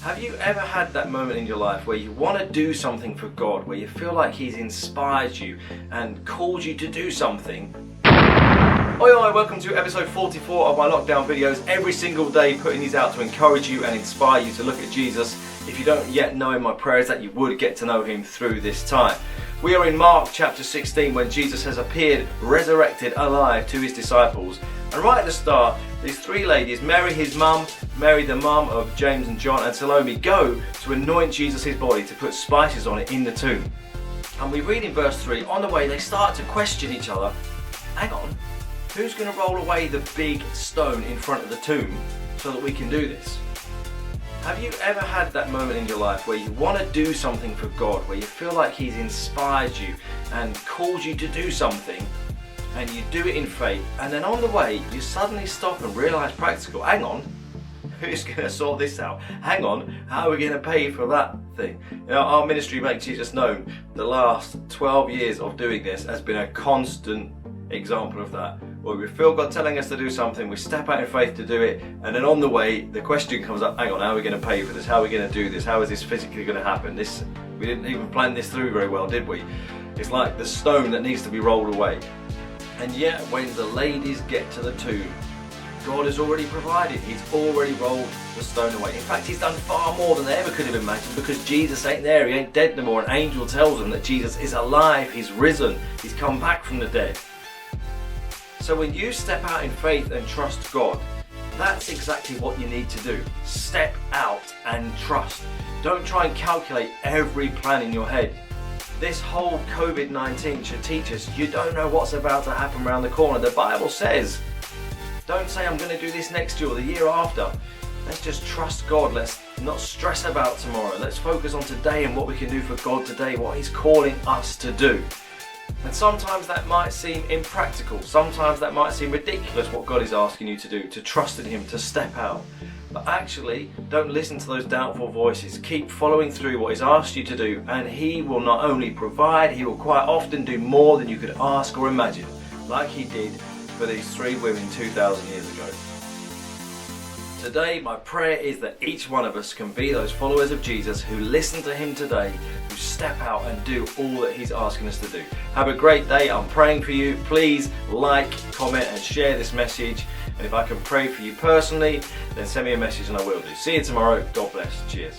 Have you ever had that moment in your life where you want to do something for God, where you feel like He's inspired you and called you to do something? Oi, welcome to episode 44 of my lockdown videos. Every single day putting these out to encourage you and inspire you to look at Jesus. If you don't yet know Him, my prayer is that you would get to know Him through this time. We are in Mark chapter 16 when Jesus has appeared resurrected alive to His disciples. And right at the start, these three ladies, Mary his mum, Mary the mum of James and John, and Salome, go to anoint Jesus' body, to put spices on it in the tomb. And we read in verse 3, on the way they start to question each other. Hang on, who's going to roll away the big stone in front of the tomb so that we can do this? Have you ever had that moment in your life where you want to do something for God, where you feel like He's inspired you and called you to do something, and you do it in faith, and then on the way you suddenly stop and realise practical, hang on, who's going to sort this out? Hang on, how are we going to pay for that thing? You know, our ministry, Make Jesus Known, the last 12 years of doing this has been a constant example of that, where we feel God telling us to do something, we step out in faith to do it, and then on the way the question comes up, hang on, how are we going to pay for this? How are we going to do this? How is this physically going to happen? We didn't even plan this through very well, did we? It's like the stone that needs to be rolled away. And yet when the ladies get to the tomb, God has already provided. He's already rolled the stone away. In fact, He's done far more than they ever could have imagined, because Jesus ain't there. He ain't dead no more. An angel tells them that Jesus is alive. He's risen. He's come back from the dead. So when you step out in faith and trust God, that's exactly what you need to do. Step out and trust. Don't try and calculate every plan in your head. This whole COVID-19 should teach us you don't know what's about to happen around the corner. The Bible says, don't say I'm going to do this next year or the year after. Let's just trust God. Let's not stress about tomorrow. Let's focus on today and what we can do for God today, what He's calling us to do. And sometimes that might seem impractical. Sometimes that might seem ridiculous, what God is asking you to do, to trust in Him, to step out. But actually, don't listen to those doubtful voices. Keep following through what He's asked you to do, and He will not only provide, He will quite often do more than you could ask or imagine, like He did for these three women 2,000 years ago. Today, my prayer is that each one of us can be those followers of Jesus who listen to Him today, who step out and do all that He's asking us to do. Have a great day. I'm praying for you. Please like, comment and share this message. And if I can pray for you personally, then send me a message and I will do. See you tomorrow. God bless. Cheers.